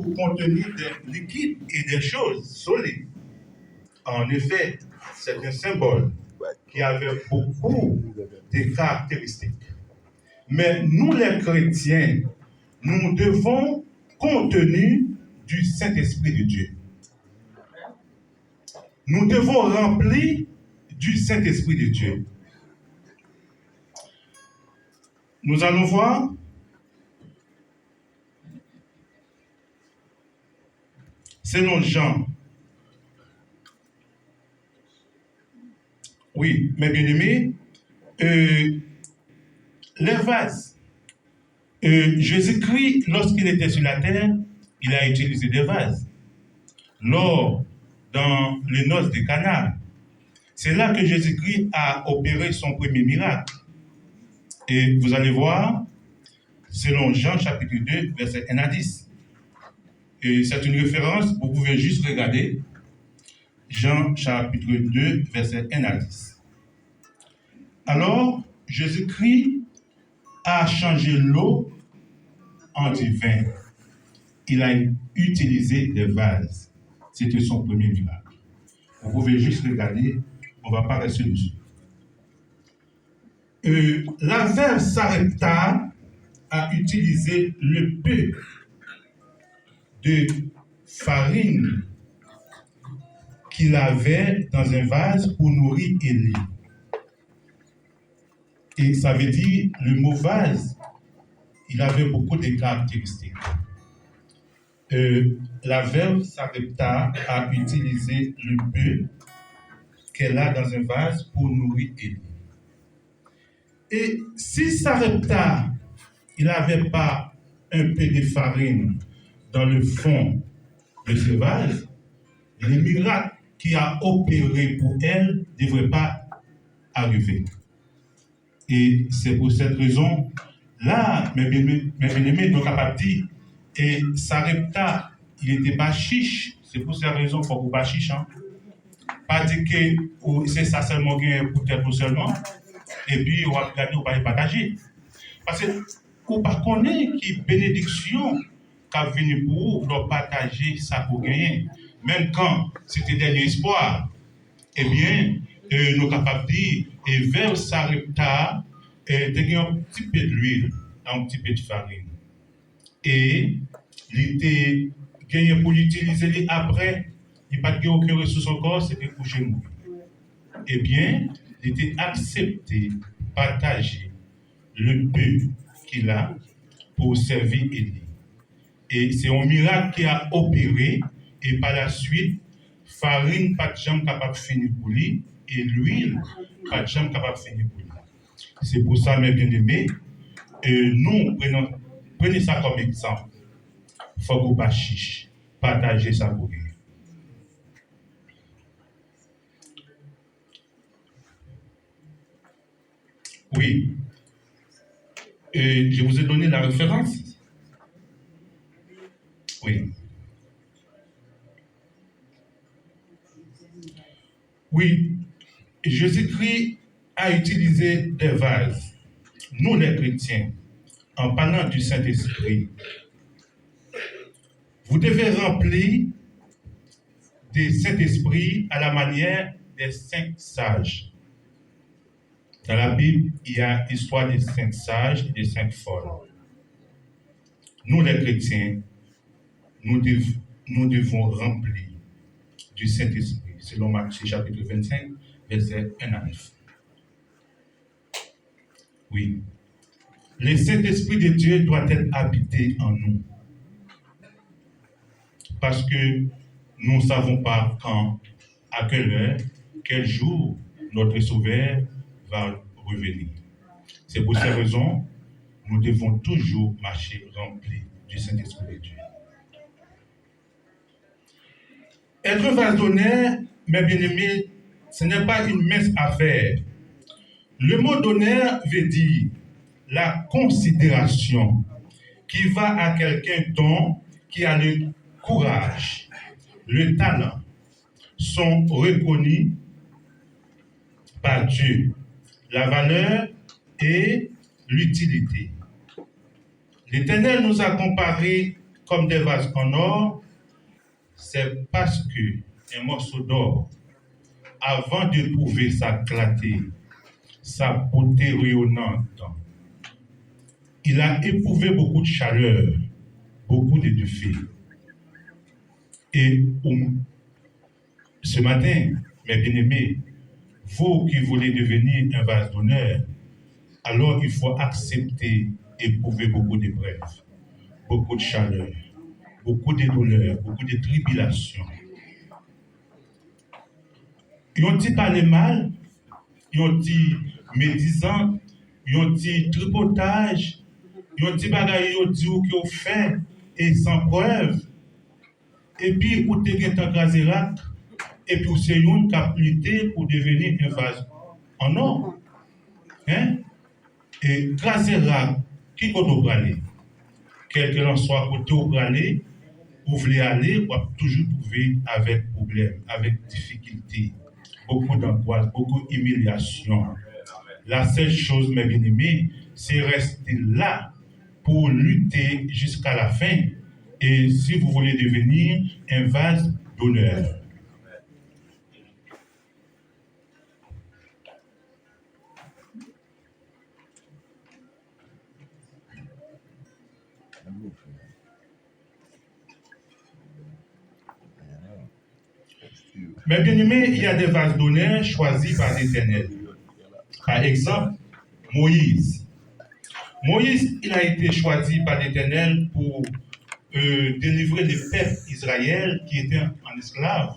pour contenir des liquides et des choses solides. En effet, c'est un symbole qui avait beaucoup de caractéristiques. Mais nous, les chrétiens, nous devons contenu du Saint-Esprit de Dieu. Nous devons remplir du Saint-Esprit de Dieu. Nous allons voir selon Jean. Oui, mes bien-aimés, les vases. Jésus-Christ, lorsqu'il était sur la terre, il a utilisé des vases. Lors, dans les noces de Cana, c'est là que Jésus-Christ a opéré son premier miracle. Et vous allez voir, selon Jean chapitre 2, verset 1 à 10. Et c'est une référence, vous pouvez juste regarder. Jean chapitre 2, verset 1 à 10. Alors, Jésus-Christ a changé l'eau en du vin. Il a utilisé des vases. C'était son premier miracle. Vous pouvez juste regarder, on ne va pas rester dessus. La veuve Sarepta a utilisé le peu de farine qu'il avait dans un vase pour nourrir Élie. Et ça veut dire, le mot vase, il avait beaucoup de caractéristiques. La veuve Sarepta a utilisé le peu qu'elle a dans un vase pour nourrir Élie. Et si Sarepta, il n'avait pas un peu de farine dans le fond de ce vase, le miracle qui a opéré pour elle ne devrait pas arriver. Et c'est pour cette raison, là, mes bien-aimés, nous avons dit, et Sarepta, il n'était pas chiche, c'est pour cette raison qu'il faut pas chiche. Hein? Pas dire que c'est ça seulement peut-être seulement, et puis on va regarder, on va partager. Parce que vous ne connaissez pas qui bénédiction qu'a venu pour vous, de partager ça pour gagner. Même quand c'était dernier espoir, eh bien, nous sommes capables de dire, et vers Sarepta, il un petit peu d'huile, un petit peu de farine. Et il était gagné pour l'utiliser après, il n'y a pas de aucune ressource encore, c'était pour chez nous. Eh bien, il était accepté, partager le peu qu'il a pour servir Élie. Et c'est un miracle qui a opéré, et par la suite, farine pas de jambe capable de finir pour lui, et l'huile pas de jambe capable de finir pour lui. C'est pour ça, mes bien-aimés, nous prenez ça comme exemple. Il faut que vous pas chiche, partagez ça pour lui. Oui. Je vous ai donné la référence. Oui. Oui. Jésus-Christ a utilisé des vases. Nous, les chrétiens, en parlant du Saint-Esprit, vous devez remplir des Saint-Esprit à la manière des 5 sages. Dans la Bible, il y a l'histoire des 5 sages et des 5 folles. Nous, les chrétiens, nous devons remplir du Saint-Esprit, selon Matthieu chapitre 25, verset 1 à 9. Oui. Le Saint-Esprit de Dieu doit être habité en nous. Parce que nous ne savons pas quand, à quelle heure, quel jour notre Sauveur va revenir. C'est pour cette raison, nous devons toujours marcher remplis du Saint-Esprit de Dieu. Être vase d'honneur, mes bien-aimés, ce n'est pas une mince affaire. Le mot d'honneur veut dire la considération qui va à quelqu'un dont qui a le courage, le talent, sont reconnus par Dieu, la valeur et l'utilité. L'Éternel nous a comparé comme des vases en or, c'est parce que un morceau d'or, avant de trouver sa clarté, sa beauté rayonnante, il a éprouvé beaucoup de chaleur, beaucoup de défis. Et ce matin, mes bien-aimés, vous qui voulez devenir un vase d'honneur, alors il faut accepter et éprouver beaucoup d'épreuves, beaucoup de chaleur, beaucoup de douleurs, beaucoup de tribulations. Ils ont dit parler mal, ils ont dit médisant, ils ont dit tripotage, ils ont dit bagaille, ils ont dit qu'ils ont fait et sans preuve. Et puis, vous avez un gazérac, et puis c'est une qui a lutté pour devenir un vase en or. Hein? Et gazérac, qui peut aller? Quel que soit côté où aller, vous voulez aller, vous pouvez toujours trouver avec problème, avec difficulté, beaucoup d'angoisse, beaucoup d'humiliation. La seule chose, mes bien-aimés, c'est rester là pour lutter jusqu'à la fin. Et si vous voulez devenir un vase d'honneur. Mais bien aimé, il y a des vases d'honneur choisis par l'Éternel. Par exemple, Moïse. Moïse, il a été choisi par l'Éternel pour délivrer les peuples Israël qui étaient en esclave